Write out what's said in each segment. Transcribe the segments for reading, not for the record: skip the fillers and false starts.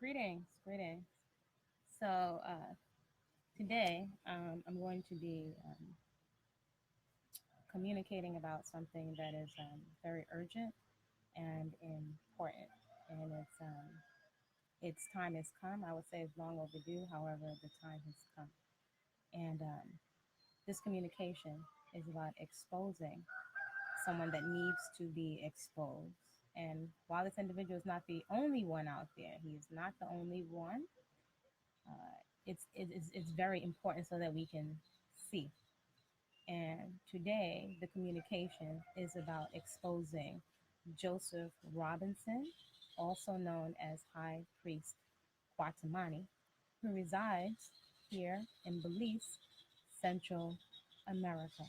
Greetings, greetings. So today I'm going to be communicating about something that is very urgent and important, and its time has come. I would say it's long overdue. However, the time has come, and this communication is about exposing someone that needs to be exposed. And while this individual is not the only one out there, he is not the only one. It's very important so that we can see. And today, the communication is about exposing Joseph Robinson, also known as High Priest Kwatamani, who resides here in Belize, Central America.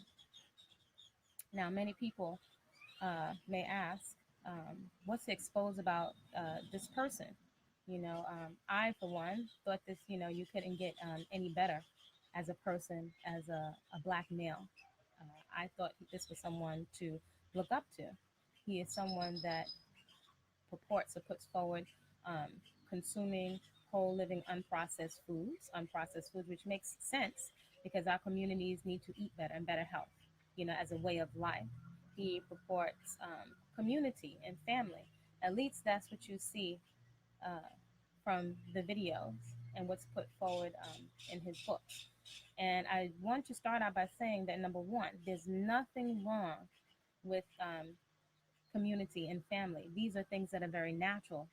Now, many people may ask, what's to expose about this person? I, for one, thought this, you couldn't get any better as a person, as a black male. I thought this was someone to look up to. He is someone that purports or puts forward consuming whole living unprocessed foods, which makes sense because our communities need to eat better and better health, as a way of life. He purports community and family. At least that's what you see uh, from the videos and what's put forward in his books. And I want to start out by saying that number one, there's nothing wrong with community and family. These are things that are very natural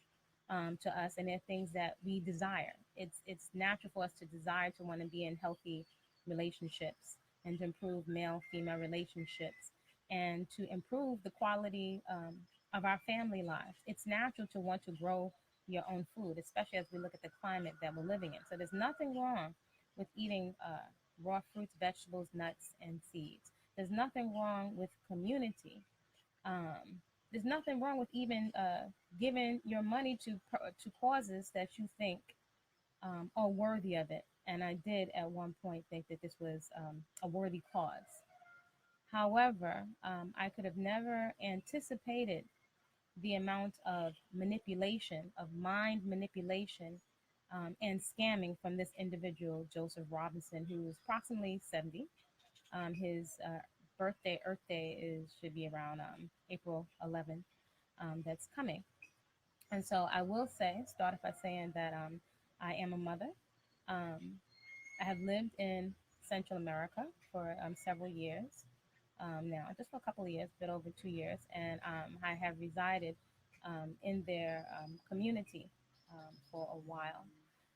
to us, and they're things that we desire. It's natural for us to desire to want to be in healthy relationships and to improve male female relationships and to improve the quality of our family lives. It's natural to want to grow your own food, especially as we look at the climate that we're living in. So there's nothing wrong with eating raw fruits, vegetables, nuts, and seeds. There's nothing wrong with community. There's nothing wrong with even giving your money to causes that you think are worthy of it. And I did at one point think that this was a worthy cause. However, I could have never anticipated the amount of manipulation, of mind manipulation, and scamming from this individual, Joseph Robinson, who is approximately 70. His Earth Day should be around April 11th. That's coming. And so I will start off by saying that I am a mother. Um, I have lived in Central America for several years now, just for a couple of years, a bit over 2 years, and I have resided in their community for a while.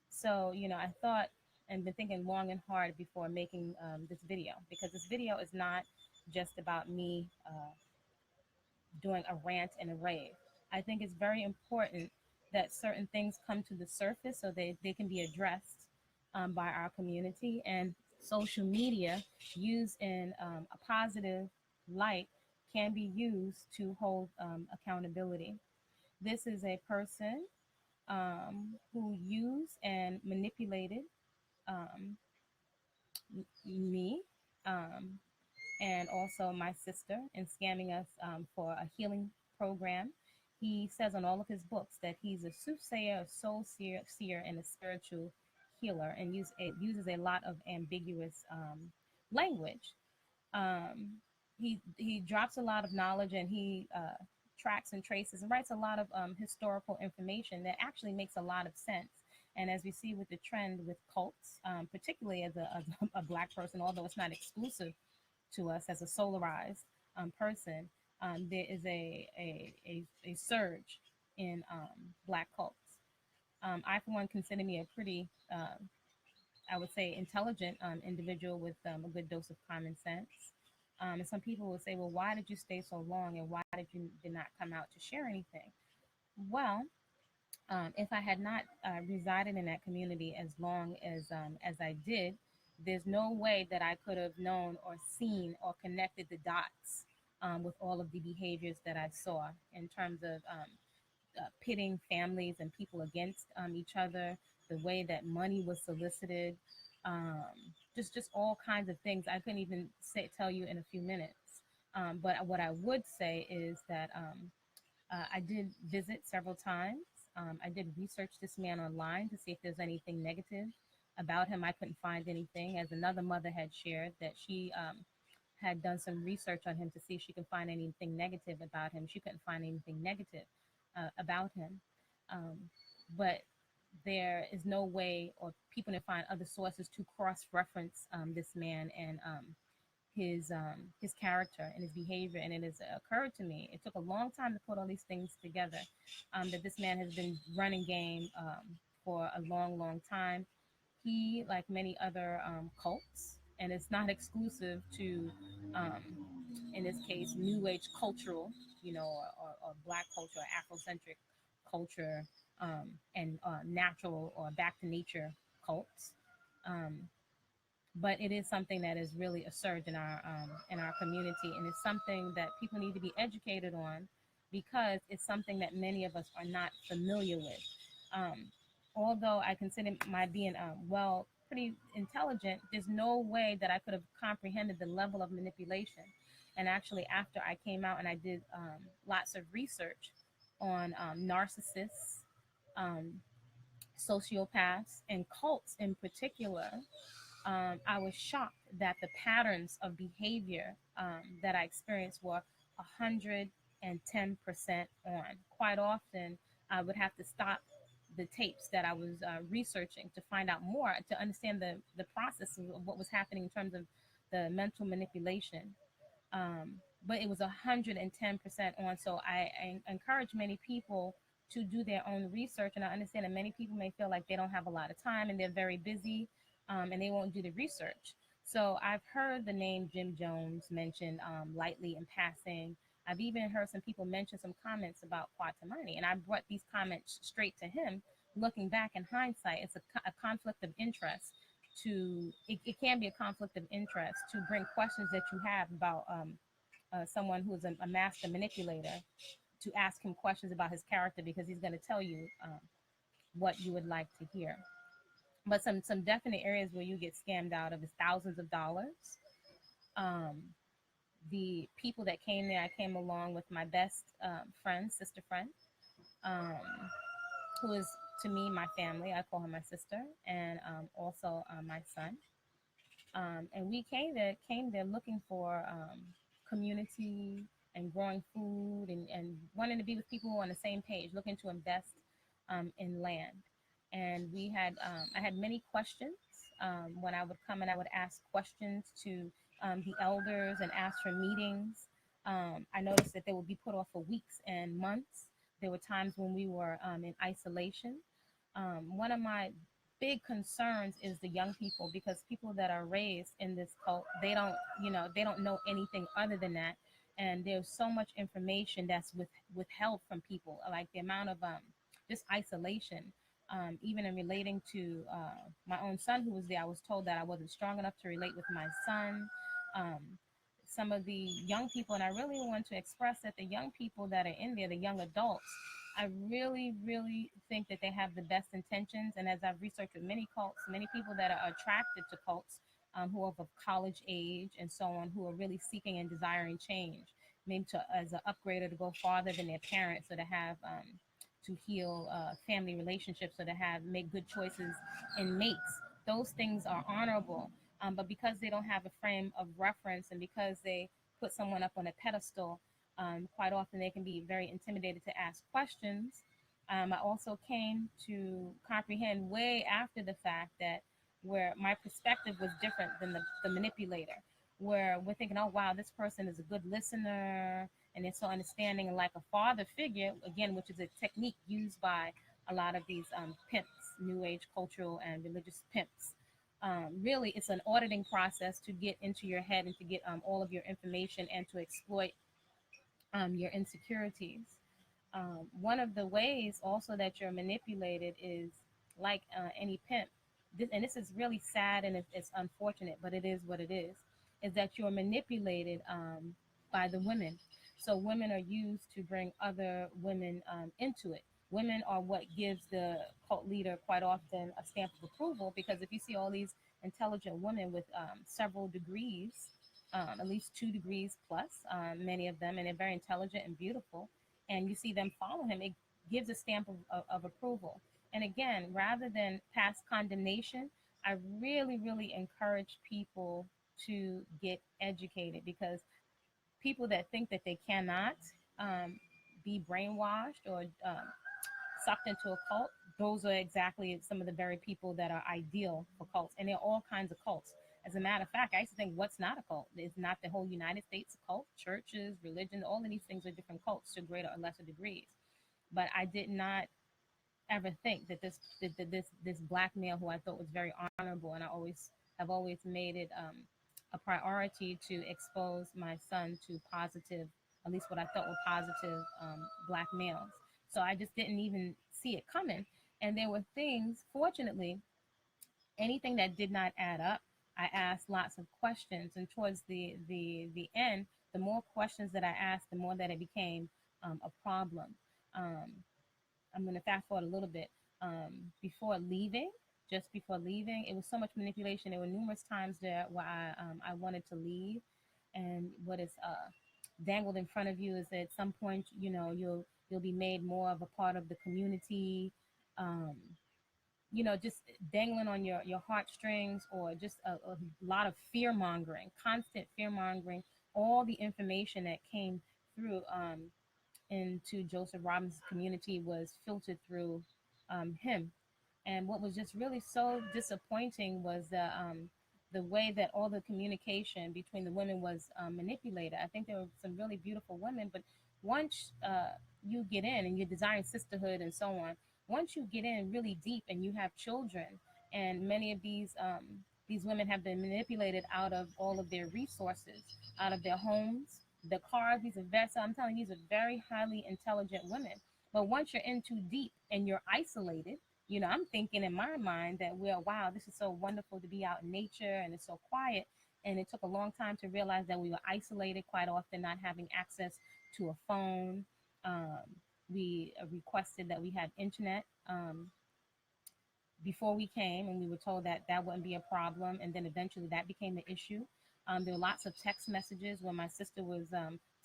So, I thought and been thinking long and hard before making this video, because this video is not just about me doing a rant and a rave. I think it's very important that certain things come to the surface so they can be addressed by our community, and social media used in a positive light can be used to hold accountability. This is a person who used and manipulated um, me um, and also my sister in scamming us for a healing program. He says on all of his books that he's a soothsayer, a soul seer, and a spiritual healer, and uses a lot of ambiguous language. He drops a lot of knowledge, and he tracks and traces and writes a lot of historical information that actually makes a lot of sense. And as we see with the trend with cults, particularly as a black person, although it's not exclusive to us as a solarized person, there is a surge in black cults. I, for one, consider me a pretty, I would say, intelligent individual with a good dose of common sense. And some people will say, well, why did you stay so long, and why did not come out to share anything? Well, if I had not resided in that community as I did, there's no way that I could have known or seen or connected the dots with all of the behaviors that I saw in terms of pitting families and people against each other, the way that money was solicited, just all kinds of things I couldn't even tell you in a few minutes. But what I would say is that I did visit several times I did research this man online to see if there's anything negative about him. I couldn't find anything, as another mother had shared that she had done some research on him to see if she could find anything negative about him. She couldn't find anything negative about him. Um, but there is no way, or people can find other sources to cross-reference this man and his character and his behavior. And it has occurred to me, it took a long time to put all these things together, that this man has been running game for a long, long time. He, like many other cults, and it's not exclusive to, um, in this case, New Age cultural, or Black culture, or Afrocentric culture, and natural or back to nature cults. Um, but it is something that is really a surge in our community, and it's something that people need to be educated on because it's something that many of us are not familiar with. Um, Although I consider my being pretty intelligent, there's no way that I could have comprehended the level of manipulation. And actually, after I came out and I did lots of research on narcissists, um, sociopaths, and cults in particular, I was shocked that the patterns of behavior that I experienced were 110% on. Quite often, I would have to stop the tapes that I was researching to find out more, to understand the process of what was happening in terms of the mental manipulation. But it was 110% on. So I encourage many people to do their own research. And I understand that many people may feel like they don't have a lot of time and they're very busy, and they won't do the research. So I've heard the name Jim Jones mentioned lightly in passing. I've even heard some people mention some comments about Kwatamani, and I brought these comments straight to him. Looking back in hindsight, it's a conflict of interest. It can be a conflict of interest to bring questions that you have about someone who is a master manipulator, to ask him questions about his character, because he's going to tell you what you would like to hear. But some definite areas where you get scammed out of is thousands of dollars. Um, the people that came there, I came along with my best friend, sister friend, um, who is to me my family. I call her my sister, and also my son. And we came there looking for community and growing food, and wanting to be with people who are on the same page, looking to invest in land. And I had many questions when I would come, and I would ask questions to the elders and ask for meetings. I noticed that they would be put off for weeks and months. There were times when we were in isolation. One of my big concerns is the young people, because people that are raised in this cult, they don't know anything other than that. And there's so much information that's withheld from people, like the amount of just isolation. Even in relating to my own son who was there, I was told that I wasn't strong enough to relate with my son. um, some of the young people, and I really want to express that the young people that are in there, the young adults, I really, really think that they have the best intentions. And as I've researched with many cults, many people that are attracted to cults, who are of college age and so on, who are really seeking and desiring change, maybe to as an upgrader, to go farther than their parents, or to have to heal family relationships, or to have make good choices in mates. Those things are honorable, but because they don't have a frame of reference, and because they put someone up on a pedestal, quite often they can be very intimidated to ask questions. I also came to comprehend way after the fact that where my perspective was different than the manipulator, where we're thinking, oh, wow, this person is a good listener and they're so understanding, and like a father figure, again, which is a technique used by a lot of these pimps, new age cultural and religious pimps. Really, it's an auditing process to get into your head and to get all of your information and to exploit your insecurities. One of the ways also that you're manipulated is like any pimp, and this is really sad and it's unfortunate, but it is what it is that you're manipulated by the women. So women are used to bring other women into it. Women are what gives the cult leader quite often a stamp of approval, because if you see all these intelligent women with several degrees, at least 2 degrees plus, many of them, and they're very intelligent and beautiful, and you see them follow him, gives a stamp of approval. And again, rather than pass condemnation, I really, really encourage people to get educated, because people that think that they cannot um, be brainwashed or sucked into a cult, those are exactly some of the very people that are ideal for cults. And there are all kinds of cults. As a matter of fact, I used to think, what's not a cult? It's not the whole United States a cult. Churches, religion, all of these things are different cults to greater or lesser degrees. But I did not ever think that this black male, who I thought was very honorable, and I always have always made it a priority to expose my son to positive, at least what I thought were positive black males. So I just didn't even see it coming. And there were things, fortunately, anything that did not add up, I asked lots of questions. And towards the end, the more questions that I asked, the more that it became a problem. Um, I'm going to fast forward a little bit. Before leaving, just before leaving, it was so much manipulation. There were numerous times there where I wanted to leave, and what is dangled in front of you is that at some point, you'll be made more of a part of the community. Um, just dangling on your heartstrings, or just a lot of fear mongering, constant fear mongering. All the information that came through into Joseph Robinson's community was filtered through him. And what was just really so disappointing was the way that all the communication between the women was manipulated. I think there were some really beautiful women, but once you get in and you're desiring sisterhood and so on, once you get in really deep and you have children, and many of these women have been manipulated out of all of their resources, out of their homes, the cars. These are very, so I'm telling you, these are very highly intelligent women. But once you're in too deep and you're isolated, I'm thinking in my mind that, well, wow, this is so wonderful to be out in nature and it's so quiet. And it took a long time to realize that we were isolated, quite often not having access to a phone. Um, we requested that we have internet before we came, and we were told that that wouldn't be a problem. And then eventually that became the issue. There were lots of text messages when my sister was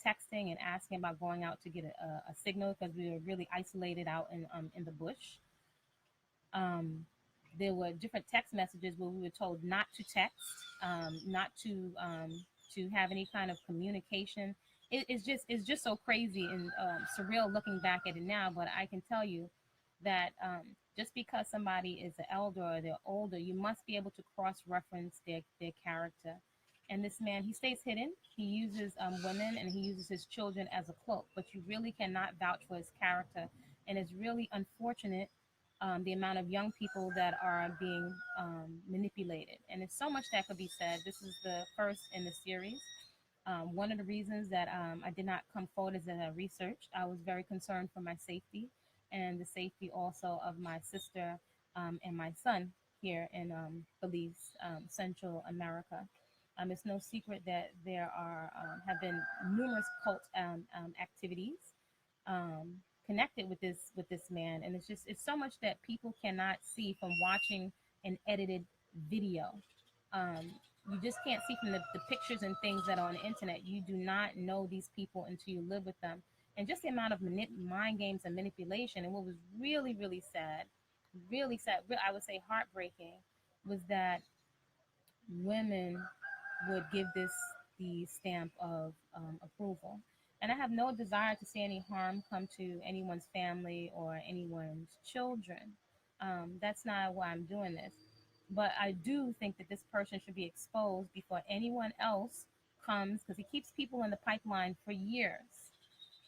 texting and asking about going out to get a signal, because we were really isolated out in the bush. Um, there were different text messages where we were told not to text, not to have any kind of communication. It's just so crazy and surreal looking back at it now. But I can tell you that just because somebody is an elder or they're older, you must be able to cross-reference their character. And this man, he stays hidden. He uses women and he uses his children as a cloak, but you really cannot vouch for his character. And it's really unfortunate, the amount of young people that are being manipulated. And there's so much that could be said. This is the first in the series. One of the reasons that I did not come forward as a research, I was very concerned for my safety and the safety also of my sister and my son here in Belize, Central America. It's no secret that there are have been numerous cult activities um, connected with this man, and it's so much that people cannot see from watching an edited video. Um, you just can't see from the pictures and things that are on the internet. You do not know these people until you live with them, and just the amount of mind games and manipulation. And what was really really sad, I would say heartbreaking, was that women would give this the stamp of approval. And I have no desire to see any harm come to anyone's family or anyone's children. That's not why I'm doing this. But I do think that this person should be exposed before anyone else comes, because he keeps people in the pipeline for years,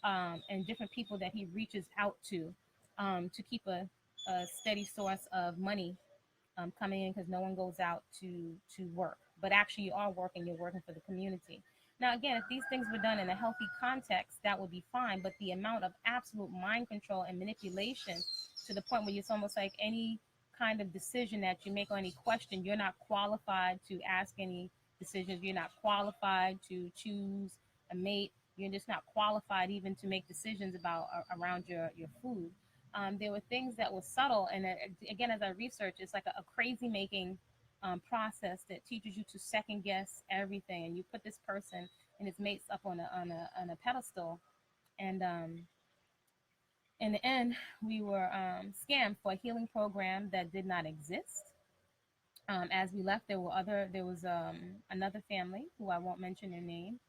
and different people that he reaches out to keep a steady source of money coming in, because no one goes out to work. But actually, you are working. You're working for the community. Now, again, if these things were done in a healthy context, that would be fine. But the amount of absolute mind control and manipulation, to the point where it's almost like any kind of decision that you make or any question, you're not qualified to ask any decisions. You're not qualified to choose a mate. You're just not qualified even to make decisions about around your food. There were things that were subtle, and again, as I research, it's like a crazy making process that teaches you to second guess everything, and you put this person and his mates up on a pedestal, and In the end, we were scammed for a healing program that did not exist. As we left, there was another family who I won't mention their name,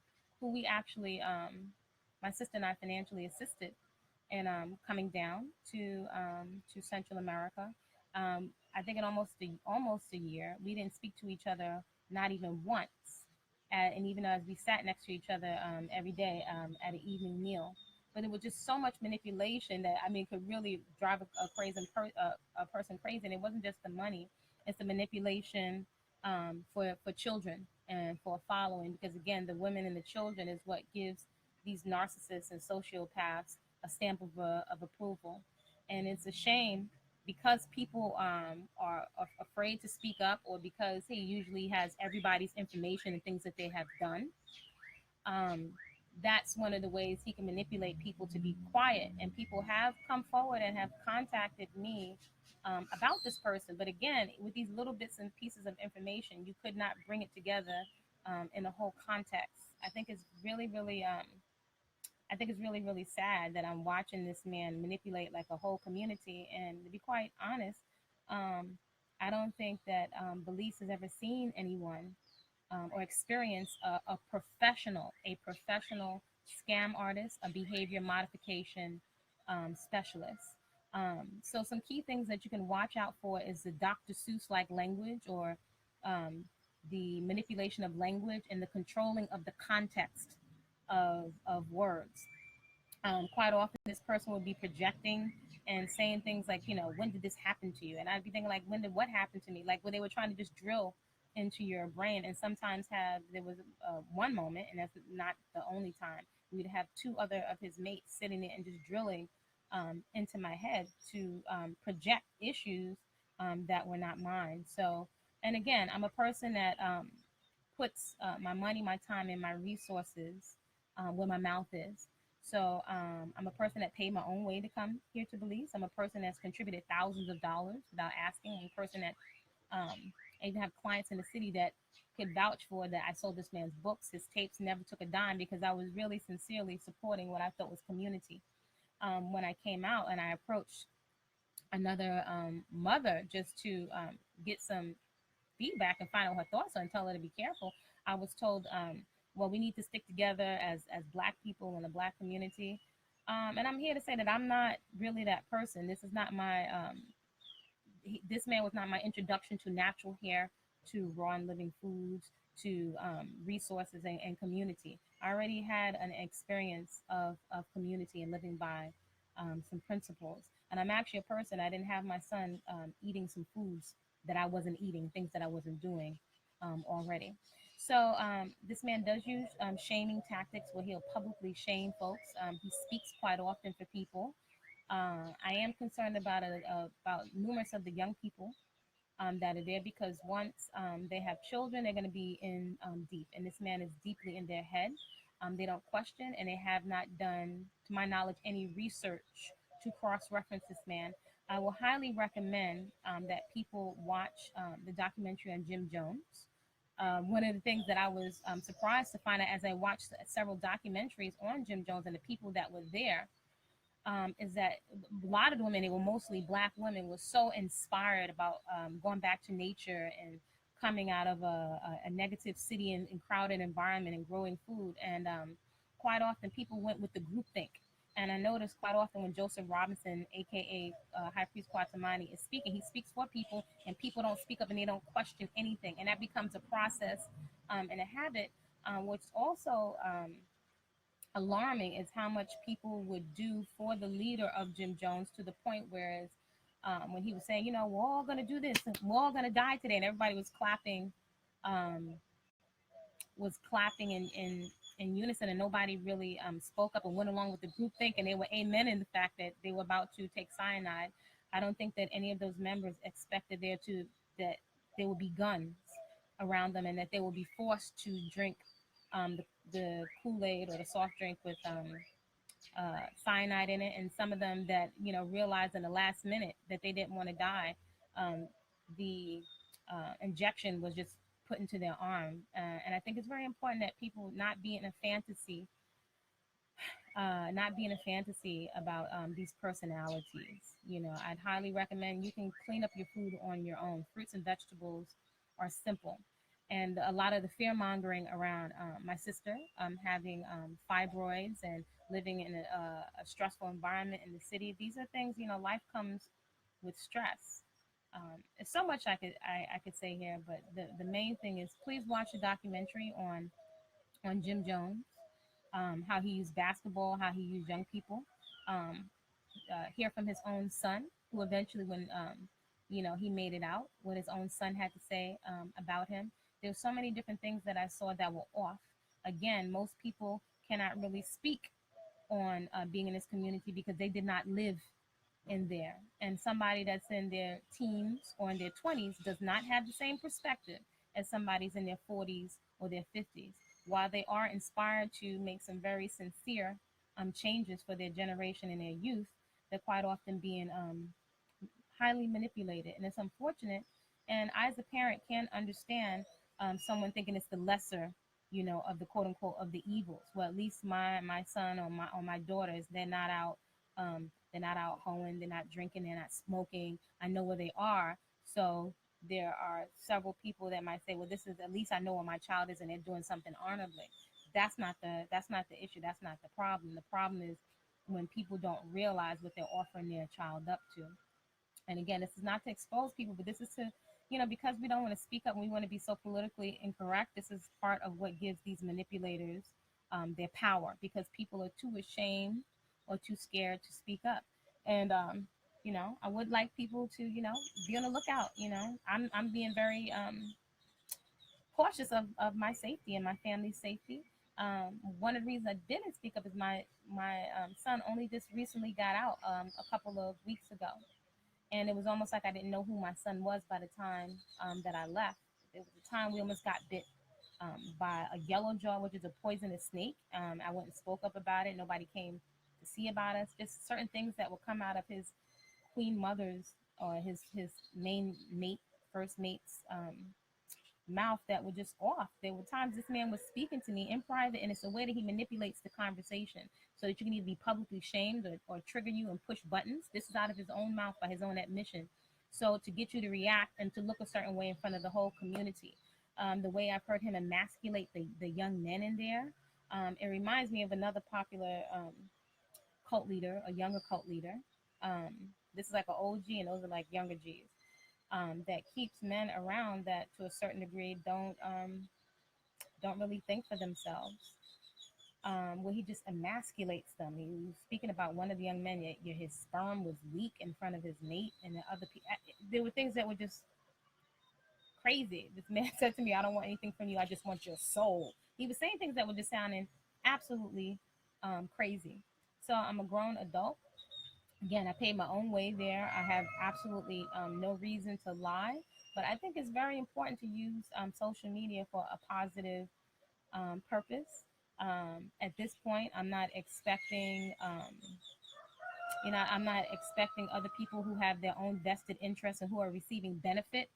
who we actually, my sister and I financially assisted in coming down to Central America. I think in almost a year, we didn't speak to each other, not even once. And even as we sat next to each other every day at an evening meal, but it was just so much manipulation that I mean could really drive a person crazy. And it wasn't just the money; it's the manipulation for children and for following. Because again, the women and the children is what gives these narcissists and sociopaths a stamp of approval. And it's a shame because people are afraid to speak up, or because he usually has everybody's information and things that they have done. Um, that's one of the ways he can manipulate people to be quiet. And people have come forward and have contacted me about this person. But again, with these little bits and pieces of information, you could not bring it together in a whole context. I think it's really, really sad that I'm watching this man manipulate like a whole community. And to be quite honest, um, I don't think that Belize has ever seen anyone or experienced a professional scam artist, a behavior modification specialist. So some key things that you can watch out for is the Dr. Seuss like language, or um, the manipulation of language and the controlling of the context of words. Quite often this person would be projecting and saying things like, when did this happen to you? And I'd be thinking like, when did what happen to me? Like when they were trying to just drill into your brain. And sometimes there was one moment, and that's not the only time, we'd have two other of his mates sitting there and just drilling into my head to project issues that were not mine. So, and again, I'm a person that puts my money, my time, and my resources where my mouth is. So I'm a person that paid my own way to come here to Belize. I'm a person that's contributed thousands of dollars without asking. I'm a person that I even have clients in the city that could vouch for that I sold this man's books, his tapes, never took a dime, because I was really sincerely supporting what I thought was community. When I came out and I approached another mother just to get some feedback and find out what her thoughts are and tell her to be careful, I was told, well, we need to stick together as Black people in the Black community. And I'm here to say that I'm not really that person. This is not my this man was not my introduction to natural hair, to raw and living foods, to resources and community. I already had an experience of community and living by some principles. And I'm actually a person, I didn't have my son eating some foods that I wasn't eating, things that I wasn't doing already. So this man does use shaming tactics where he'll publicly shame folks. He speaks quite often for people. I am concerned about numerous of the young people that are there, because once they have children, they're going to be in deep, and this man is deeply in their head. They don't question, and they have not done, to my knowledge, any research to cross-reference this man. I will highly recommend that people watch the documentary on Jim Jones. One of the things that I was surprised to find out as I watched several documentaries on Jim Jones and the people that were there, is that a lot of the women, they were mostly Black women, was so inspired about going back to nature and coming out of a negative city and crowded environment and growing food. And quite often people went with the group think. And I noticed quite often when Joseph Robinson, aka High Priest Kwatamani, is speaking, he speaks for people, and people don't speak up and they don't question anything. And that becomes a process and a habit, which also alarming is how much people would do for the leader of Jim Jones, to the point where when he was saying, we're all going to do this, we're all going to die today, and everybody um, was clapping in unison, and nobody really spoke up and went along with the group think, and they were amen in the fact that they were about to take cyanide. I don't think that any of those members expected that there would be guns around them, and that they will be forced to drink the Kool-Aid or the soft drink with cyanide in it. And some of them that realized in the last minute that they didn't want to die, the injection was just put into their arm. And I think it's very important that people not be in a fantasy not being a fantasy about these personalities. You know, I'd highly recommend you can clean up your food on your own. Fruits and vegetables are simple. And a lot of the fear mongering around my sister having fibroids and living in a stressful environment in the city, these are things, you know, life comes with stress. It's so much I could say here, but the main thing is please watch the documentary on Jim Jones, how he used basketball, how he used young people. Um, hear from his own son, who eventually, when you know, he made it out, what his own son had to say about him. There's so many different things that I saw that were off. Again, most people cannot really speak on being in this community because they did not live in there. And somebody that's in their teens or in their 20s does not have the same perspective as somebody's in their 40s or their 50s. While they are inspired to make some very sincere changes for their generation and their youth, they're quite often being highly manipulated. And it's unfortunate. And I, as a parent, can't understand someone thinking it's the lesser, you know, of the quote unquote of the evils. Well, at least my son or my daughters, they're not out hoeing, they're not drinking, they're not smoking. I know where they are. So there are several people that might say, well, this is, at least I know where my child is and they're doing something honorably. That's not the issue. That's not the problem. The problem is when people don't realize what they're offering their child up to. And again, this is not to expose people, but this is to, you know, because we don't want to speak up and we want to be so politically incorrect, this is part of what gives these manipulators their power, because people are too ashamed or too scared to speak up. And, you know, I would like people to, you know, be on the lookout. You know, I'm being very cautious of my safety and my family's safety. One of the reasons I didn't speak up is my son only just recently got out a couple of weeks ago, and it was almost like I didn't know who my son was by the time that I left. It was the time we almost got bit by a yellow jaw, which is a poisonous snake. I went and spoke up about it. Nobody came to see about us. Just certain things that will come out of his queen mother's or his main mate, first mate's mouth that were just off. There were times this man was speaking to me in private, and it's a way that he manipulates the conversation so that you can either be publicly shamed or trigger you and push buttons. This is out of his own mouth by his own admission. So to get you to react and to look a certain way in front of the whole community. The way I've heard him emasculate the young men in there, it reminds me of another popular cult leader, a younger cult leader. Um, this is like an OG, and those are like younger G's that keeps men around that to a certain degree don't really think for themselves. Where he just emasculates them. He was speaking about one of the young men. His sperm was weak in front of his mate, and the other people. There were things that were just crazy. This man said to me, "I don't want anything from you. I just want your soul." He was saying things that were just sounding absolutely crazy. So I'm a grown adult. Again, I paid my own way there. I have absolutely no reason to lie, but I think it's very important to use social media for a positive purpose. At this point, I'm not expecting, I'm not expecting other people who have their own vested interests and who are receiving benefit,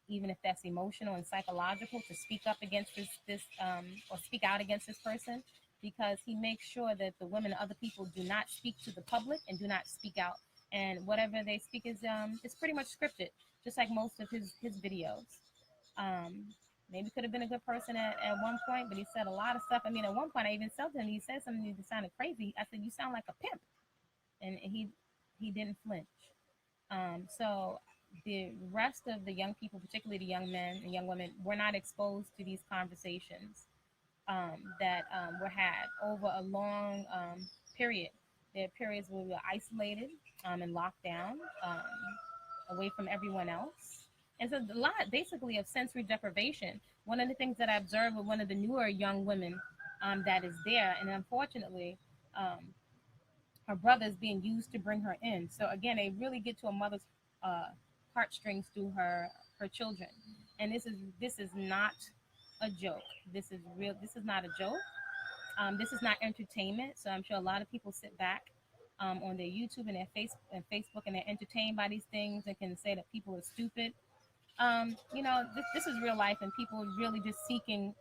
even if that's emotional and psychological, to speak up against this or speak out against this person, because he makes sure that the women and other people do not speak to the public and do not speak out. And whatever they speak is it's pretty much scripted, just like most of his videos. Um, Maybe could have been a good person at one point, but he said a lot of stuff. I mean, at one point I even said to him, he said something that sounded crazy. I said, "You sound like a pimp," and he didn't flinch. So the rest of the young people, particularly the young men and young women, were not exposed to these conversations that were had over a long period. There are periods where we were isolated and locked down, away from everyone else. And so a lot, basically, of sensory deprivation. One of the things that I observed with one of the newer young women that is there, and unfortunately, um, her brother is being used to bring her in. So again, they really get to a mother's uh, heartstrings through her children. And this is not a joke. This is real. This is not a joke. This is not entertainment. So I'm sure a lot of people sit back on their YouTube and their Facebook, and they're entertained by these things and can say that people are stupid. This is real life, and people really just seeking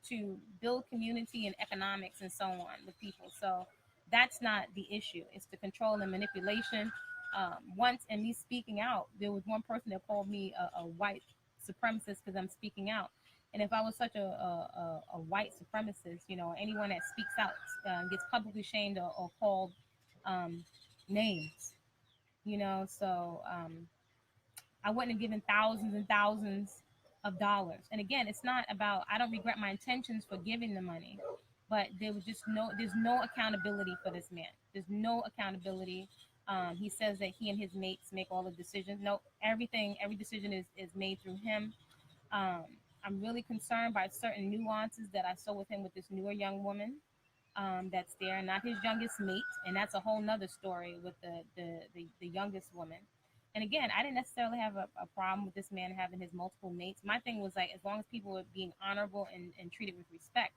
to build community and economics and so on with people. So That's not the issue. It's the control and manipulation. Once, and me speaking out, there was one person that called me a white supremacist because I'm speaking out. And if I was such a white supremacist, anyone that speaks out gets publicly shamed or called um, names, so I wouldn't have given thousands and thousands of dollars. And again, it's not about, I don't regret my intentions for giving the money, but there's no accountability for this man. There's no accountability. He says that he and his mates make all the decisions. No, every decision is made through him. Um, I'm really concerned by certain nuances that I saw with him with this newer young woman that's there, not his youngest mate, and that's a whole nother story with the youngest woman. And again, I didn't necessarily have a problem with this man having his multiple mates. My thing was like, as long as people were being honorable and treated with respect.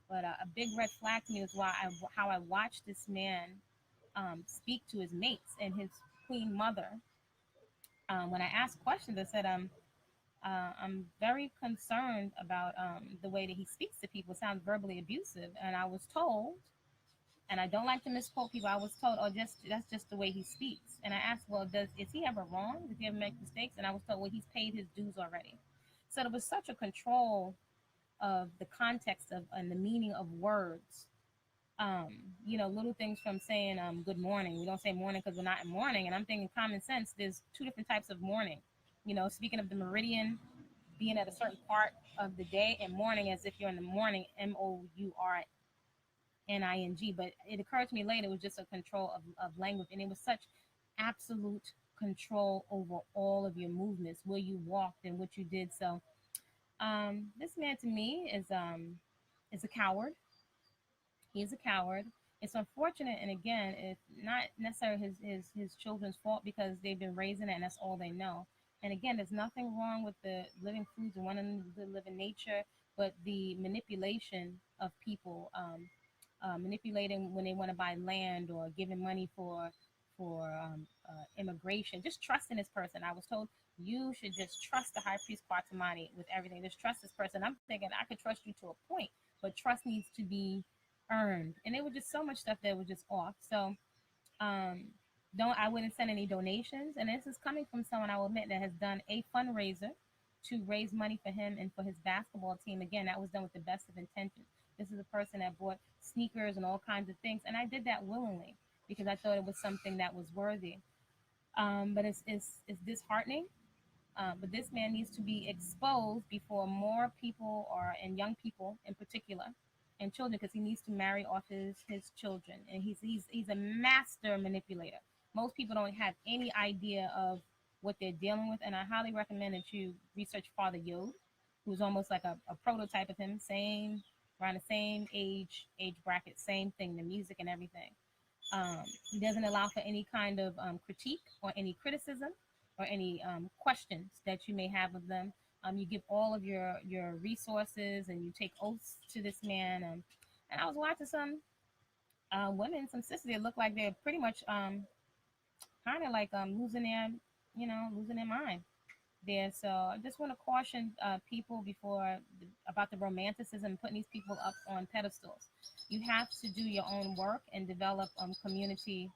But a big red flag to me was how I watched this man speak to his mates and his queen mother. When I asked questions, I said, I'm very concerned about the way that he speaks to people. It sounds verbally abusive, and I was told, and I don't like to misquote people. I was told, "Oh, just that's just the way he speaks." And I asked, "Well, does is he ever wrong? Does he ever make mistakes?" And I was told, "Well, he's paid his dues already." So there was such a control of the context of and the meaning of words. Little things from saying good morning. We don't say morning because we're not in mourning. And I'm thinking common sense. There's two different types of mourning. Speaking of the meridian being at a certain part of the day, and morning as if you're in the morning, MOURNING. But it occurred to me later it was just a control of language, and it was such absolute control over all of your movements, where you walked and what you did. So this man to me is a coward. He's a coward. It's unfortunate, and again, it's not necessarily his children's fault because they've been raising it, and that's all they know. And again, there's nothing wrong with the living foods and wanting to live in nature, but the manipulation of people, manipulating when they want to buy land or giving money for immigration, just trusting this person. I was told you should just trust the high priest Kwatamani with everything. Just trust this person. I'm thinking I could trust you to a point, but trust needs to be earned. And there was just so much stuff that was just off. So um, don't I wouldn't send any donations. And this is coming from someone I will admit that has done a fundraiser to raise money for him and for his basketball team. Again, that was done with the best of intentions. This is a person that bought sneakers and all kinds of things, and I did that willingly because I thought it was something that was worthy. But it's disheartening. But this man needs to be exposed before more people are, and young people in particular, and children, because he needs to marry off his children, and he's a master manipulator. Most people don't have any idea of what they're dealing with, and I highly recommend that you research Father Yod, who's almost like a prototype of him, same around the same age bracket, same thing, the music and everything. He doesn't allow for any kind of critique or any criticism or any questions that you may have of them. You give all of your resources and you take oaths to this man. And I was watching some women, some sisters that look like they're pretty much kind of like losing their mind there. So I just want to caution people about the romanticism, putting these people up on pedestals. You have to do your own work and develop community.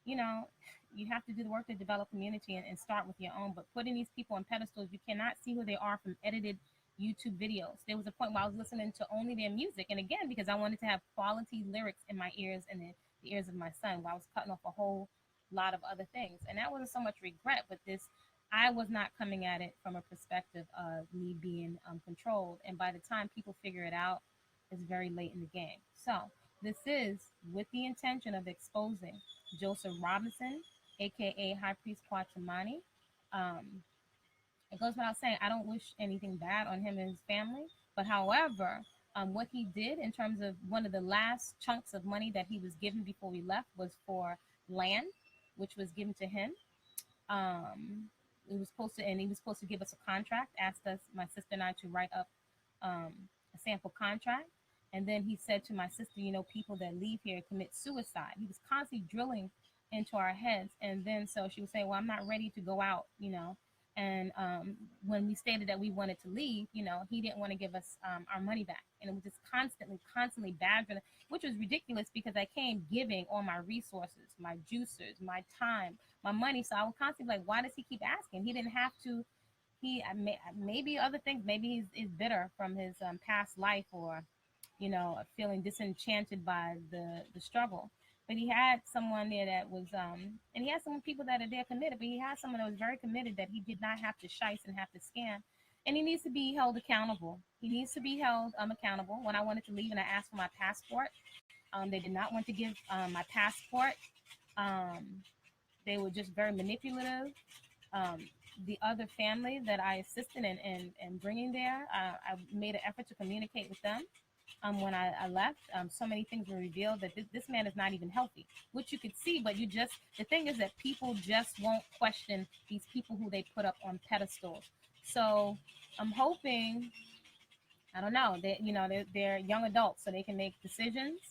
You know, you have to do the work to develop community and start with your own. But putting these people on pedestals, you cannot see who they are from edited YouTube videos. There was a point where I was listening to only their music, and again, because I wanted to have quality lyrics in my ears and the ears of my son, while I was cutting off a whole lot of other things. And that wasn't so much regret, but this I was not coming at it from a perspective of me being controlled. And by the time people figure it out, it's very late in the game. So this is with the intention of exposing Joseph Robinson, aka High Priest Kwatamani. Um, it goes without saying, I don't wish anything bad on him and his family. But however, what he did in terms of one of the last chunks of money that he was given before we left was for land, which was given to him. Um, he was supposed to give us a contract, asked us, my sister and I, to write up a sample contract. And then he said to my sister, people that leave here commit suicide. He was constantly drilling into our heads. And then so she would say, well, I'm not ready to go out. And when we stated that we wanted to leave, he didn't want to give us our money back, and it was just constantly badgering, which was ridiculous because I came giving all my resources, my juicers, my time, my money. So I would constantly be like, why does he keep asking? He didn't have to. Maybe other things. Maybe he's bitter from his past life, or feeling disenchanted by the struggle. But he had someone there that was, and he had some people that are there committed. But he had someone that was very committed that he did not have to shice and have to scam, and he needs to be held accountable. He needs to be held accountable. When I wanted to leave and I asked for my passport, they did not want to give my passport. Um, they were just very manipulative. Um, the other family that I assisted in bringing there, I made an effort to communicate with them. When I left, so many things were revealed that this man is not even healthy, which you could see. But the thing is that people just won't question these people who they put up on pedestals. So I'm hoping, I don't know, that they're young adults, so they can make decisions.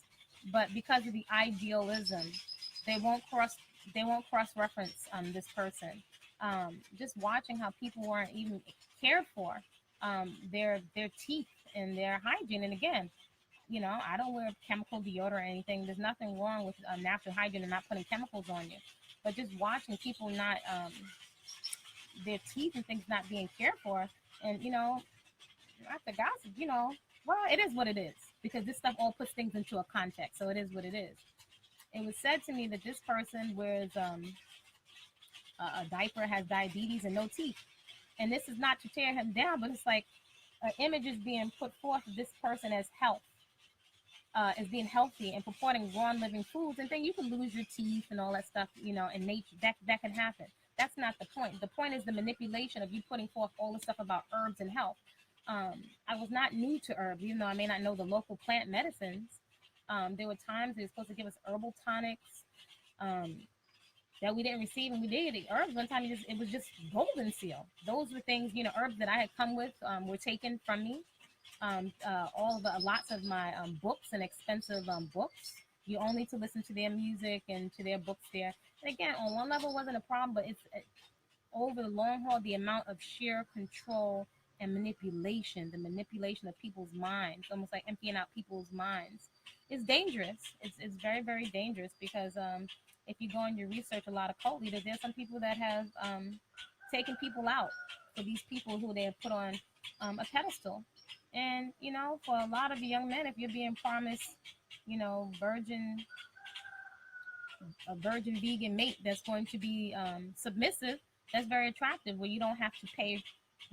But because of the idealism, they won't cross they won't cross reference this person. Just watching how people weren't even cared for, their teeth and their hygiene. And again, I don't wear chemical deodorant or anything. There's nothing wrong with natural hygiene and not putting chemicals on you. But just watching people not, their teeth and things not being cared for, and not the gossip, well, it is what it is, because this stuff all puts things into a context. So it is what it is. It was said to me that this person wears a diaper, has diabetes, and no teeth. And this is not to tear him down, but it's like an image is being put forth of this person as health, as being healthy and purporting raw and living foods, and then you can lose your teeth and all that stuff, in nature. That can happen. That's not the point. The point is the manipulation of you putting forth all the stuff about herbs and health. I was not new to herbs, even though I may not know the local plant medicines. There were times they were supposed to give us herbal tonics um, that we didn't receive, and we did. The herbs one time, it was just golden seal. Those were things, herbs that I had come with were taken from me. Lots of my books and expensive books. You only to listen to their music and to their books there. And again, on one level, wasn't a problem, but it's over the long haul, the amount of sheer control and manipulation, the manipulation of people's minds, almost like emptying out people's minds, is dangerous. It's very, very dangerous because if you go and you research a lot of cult leaders, there's some people that have taken people out for these people who they have put on a pedestal. And, for a lot of young men, if you're being promised, virgin a virgin vegan mate that's going to be submissive, that's very attractive, where you don't have to pay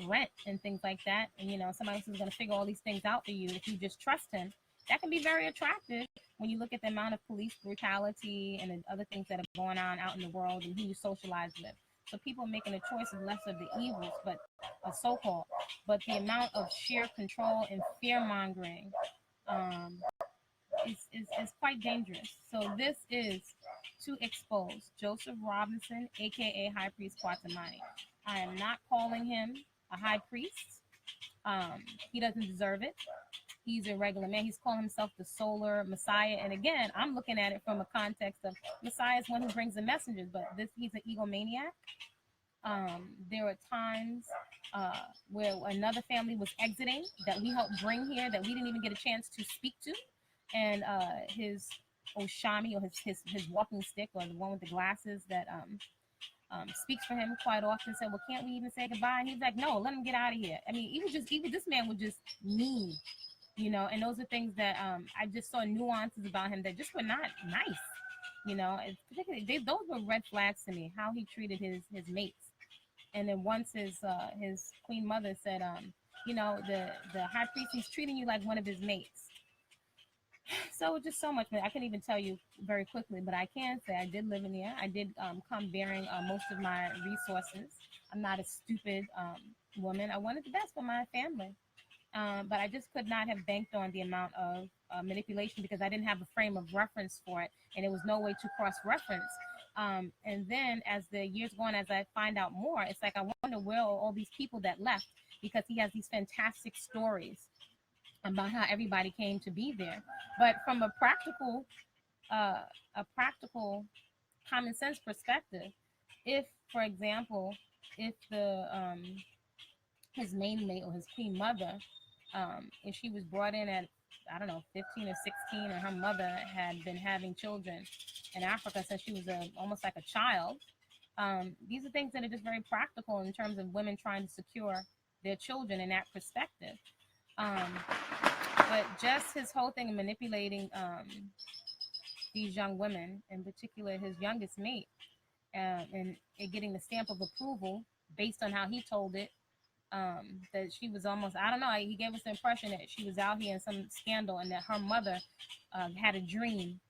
rent and things like that. And, somebody else is going to figure all these things out for you if you just trust him. That can be very attractive when you look at the amount of police brutality and the other things that are going on out in the world and who you socialize with. So people are making a choice of less of the evils, but so-called. But the amount of sheer control and fear mongering um, is quite dangerous. So this is to expose Joseph Robinson, aka High Priest Kwatamani. I am not calling him a high priest. He doesn't deserve it. He's a regular man. He's calling himself the solar Messiah. And again, I'm looking at it from a context of Messiah is one who brings the messengers, but he's an egomaniac. There were times where another family was exiting that we helped bring here that we didn't even get a chance to speak to. And his Oshami, or his walking stick, or the one with the glasses that speaks for him quite often, said, well, can't we even say goodbye? And he's like, no, let him get out of here. I mean, this man was just mean, and those are things that I just saw nuances about him that just were not nice. Particularly those were red flags to me, how he treated his mates. And then once his queen mother said, the high priest, he's treating you like one of his mates. So just so much. I couldn't even tell you very quickly, but I can say I did live in there. I did come bearing most of my resources. I'm not a stupid woman. I wanted the best for my family. But I just could not have banked on the amount of manipulation because I didn't have a frame of reference for it, and there was no way to cross-reference. And then as the years go on, as I find out more, it's like I wonder where are all these people that left, because he has these fantastic stories about how everybody came to be there. But from a practical common sense perspective, if, for example, if the his main mate or his queen mother, if she was brought in at, I don't know, 15 or 16, and her mother had been having children in Africa since she was almost like a child. These are things that are just very practical in terms of women trying to secure their children in that perspective. Um, but just his whole thing of manipulating these young women, in particular his youngest mate, and it getting the stamp of approval based on how he told it, that she was almost, I don't know, he gave us the impression that she was out here in some scandal and that her mother had a dream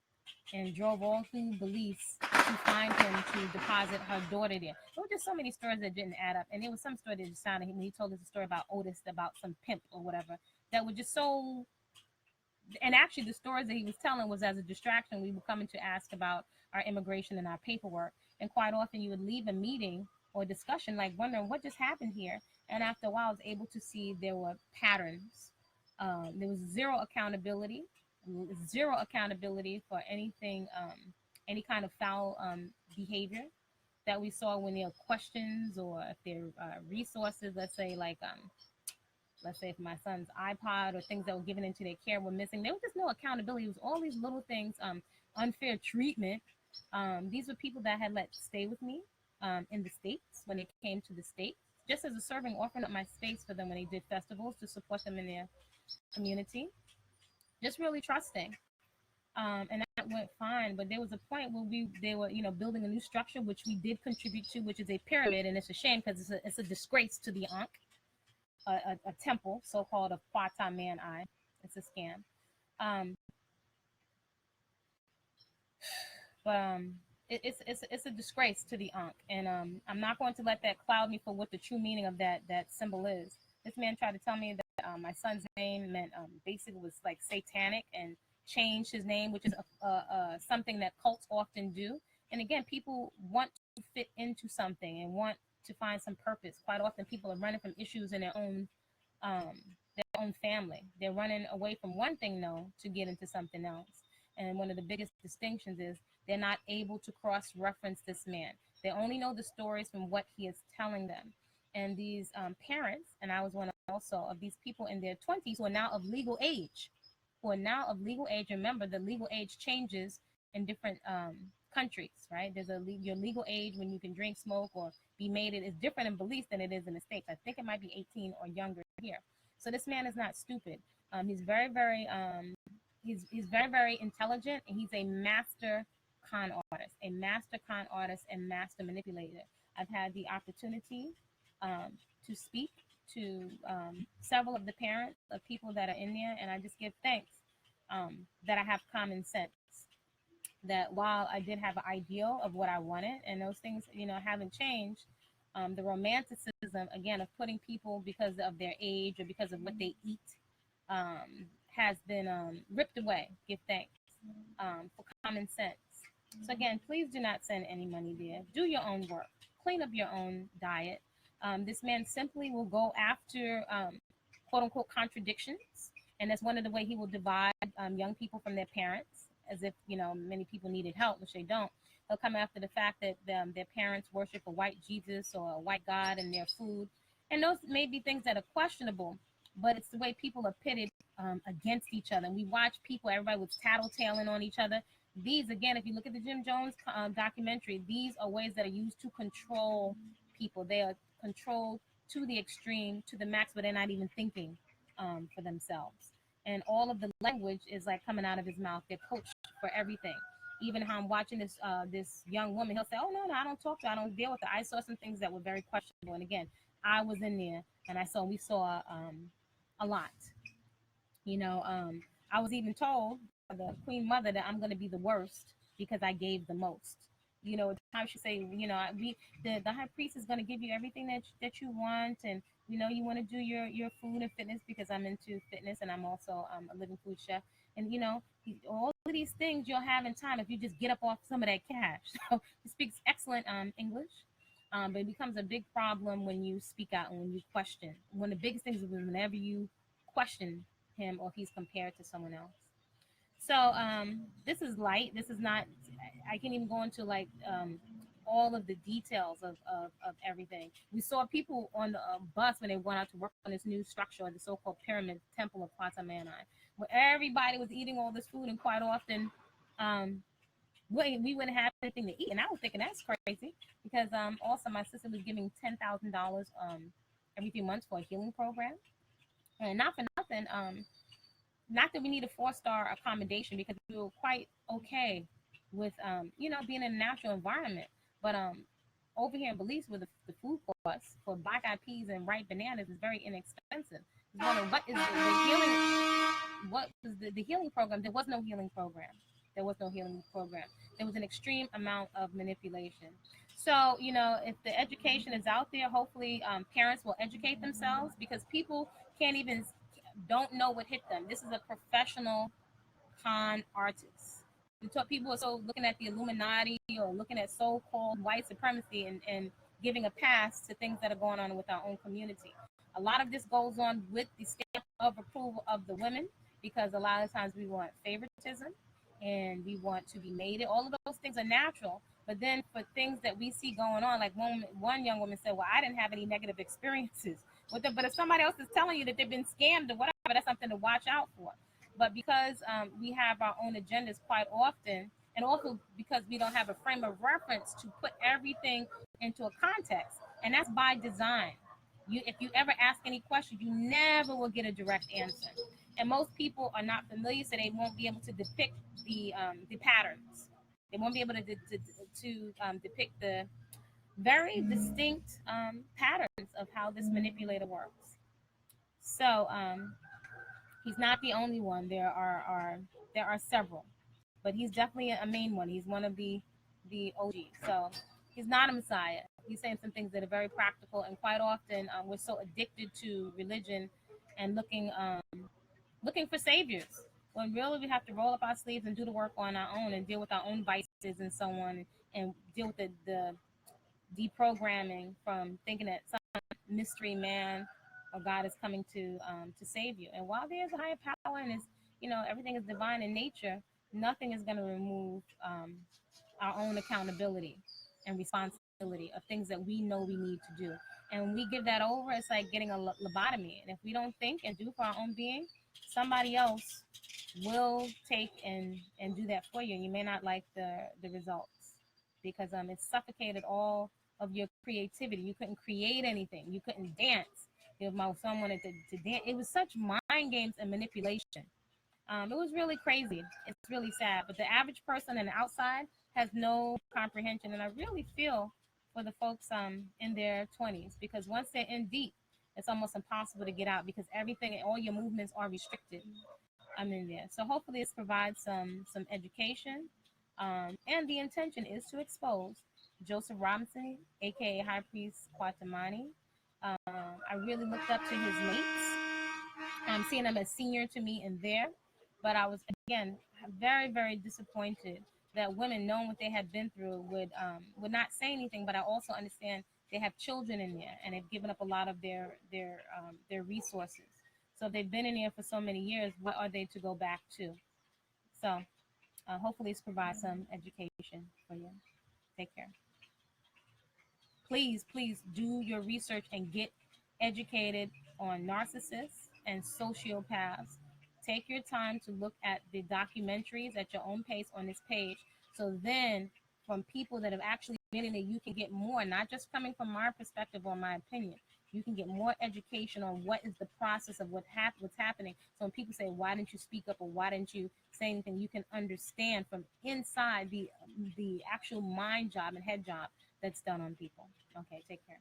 and drove all through beliefs to find him to deposit her daughter there. There were just so many stories that didn't add up. And there was some story that just sounded, when he told us a story about Otis, about some pimp or whatever, that were just so. And actually, the stories that he was telling was as a distraction. We were coming to ask about our immigration and our paperwork. And quite often, you would leave a meeting or discussion like wondering what just happened here. And after a while, I was able to see there were patterns. There was zero accountability for anything, any kind of foul behavior that we saw when there are questions or if there are resources, let's say if my son's iPod or things that were given into their care were missing, there was just no accountability. It was all these little things, unfair treatment. These were people that had let stay with me in the States when they came to the States, just as a serving, offering up my space for them when they did festivals to support them in their community. Just really trusting. And that went fine, but there was a point where they were building a new structure, which we did contribute to, which is a pyramid, and it's a shame because it's a disgrace to the Ankh, a temple so-called of Kwatamani. It's a scam. Um, but it's a disgrace to the Ankh, and I'm not going to let that cloud me for what the true meaning of that symbol is. This man tried to tell me that my son's name meant basically was like satanic, and changed his name, which is something that cults often do. And again, people want to fit into something and want to find some purpose. Quite often, people are running from issues in um, their own family. They're running away from one thing, no, to get into something else. And one of the biggest distinctions is they're not able to cross-reference this man. They only know the stories from what he is telling them. And these parents, and I was one also of these people in their 20s who are now of legal age, Remember, the legal age changes in different countries, right? There's your legal age when you can drink, smoke, or be mated is different in beliefs than it is in the States. I think it might be 18 or younger here. So this man is not stupid. He's very, very, he's very, very intelligent, and he's a master con artist and master manipulator. I've had the opportunity to speak to several of the parents of people that are in there, and I just give thanks that I have common sense. That while I did have an ideal of what I wanted, and those things, haven't changed, the romanticism, again, of putting people because of their age or because of what they eat has been ripped away. Give thanks for common sense. So again, please do not send any money there. Do your own work. Clean up your own diet. This man simply will go after quote unquote contradictions, and that's one of the way he will divide young people from their parents, as if many people needed help, which they don't. They'll come after the fact that their parents worship a white Jesus or a white God in their food, and those may be things that are questionable, but it's the way people are pitted against each other. And we watch people, everybody was tattletaling on each other. These, again, if you look at the Jim Jones documentary, these are ways that are used to control people. They are controlled to the extreme, to the max, but they're not even thinking for themselves. And all of the language is like coming out of his mouth. They're coached for everything. Even how I'm watching this young woman, he'll say, "Oh no, I don't talk to her. I don't deal with her." I saw some things that were very questionable. And again, I was in there, and we saw a lot. I was even told by the queen mother that I'm going to be the worst because I gave the most. At times she say, the high priest is going to give you everything that you want, and you want to do your food and fitness, because I'm into fitness, and I'm also a living food chef, and all of these things you'll have in time if you just get up off some of that cash. So he speaks excellent English. But it becomes a big problem when you speak out and when you question. One of the biggest things is whenever you question him or if he's compared to someone else. So this is light. This is not. I can't even go into like all of the details of everything. We saw people on the bus when they went out to work on this new structure, the so-called pyramid temple of Kwatamani, where everybody was eating all this food, and quite often um, we wouldn't have anything to eat. And I was thinking that's crazy because also my sister was giving $10,000 every few months for a healing program, and not for nothing. Not that we need a 4-star accommodation because we were quite okay with being in a natural environment. But over here in Belize, where the food costs for black eyed peas and ripe bananas is very inexpensive. I was wondering what is the healing? What was the healing program? There was no healing program. There was no healing program. There was an extreme amount of manipulation. So, if the education is out there, hopefully parents will educate themselves because people can't even don't know what hit them. This is a professional con artist. We talk, people are so looking at the Illuminati or looking at so-called white supremacy and giving a pass to things that are going on with our own community. A lot of this goes on with the stamp of approval of the women because a lot of times we want favoritism and we want to be mated. All of those things are natural. But then for things that we see going on, like one young woman said, well, I didn't have any negative experiences with them. But if somebody else is telling you that they've been scammed or whatever, that's something to watch out for. But because we have our own agendas quite often, and also because we don't have a frame of reference to put everything into a context, and that's by design. If you ever ask any question, you never will get a direct answer. And most people are not familiar, so they won't be able to depict the patterns. They won't be able to depict the very distinct patterns of how this manipulator works. So he's not the only one. There are several, but he's definitely a main one. He's one of the OGs. So he's not a messiah. He's saying some things that are very practical, and quite often we're so addicted to religion and looking for saviors. When really we have to roll up our sleeves and do the work on our own and deal with our own vices and so on, and deal with the deprogramming from thinking that some mystery man or God is coming to save you. And while there's a higher power and everything is divine in nature, nothing is going to remove our own accountability and responsibility of things that we know we need to do. And when we give that over, it's like getting a lobotomy. And if we don't think and do for our own being, somebody else will take and do that for you. And you may not like the results because it's suffocated all of your creativity. You couldn't create anything. You couldn't dance. If my son wanted to dance, it was such mind games and manipulation. It was really crazy. It's really sad. But the average person on the outside has no comprehension. And I really feel for the folks in their 20s because once they're in deep, it's almost impossible to get out because everything, all your movements are restricted. I'm in there. So hopefully this provides some education. And the intention is to expose Joseph Robinson, aka High Priest Kwatamani. I really looked up to his mates. I'm seeing them as senior to me in there, but I was again very, very disappointed that women, knowing what they had been through, would not say anything. But I also understand they have children in there, and they've given up a lot of their resources. So if they've been in there for so many years, what are they to go back to? So hopefully, this provides some education for you. Take care. Please, please do your research and get educated on narcissists and sociopaths. Take your time to look at the documentaries at your own pace on this page. So then, from people that have actually been in it, you can get more, not just coming from my perspective or my opinion. You can get more education on what is the process of what's happening. So when people say, "Why didn't you speak up?" or "Why didn't you say anything?" you can understand from inside the actual mind job and head job that's done on people. Okay, take care.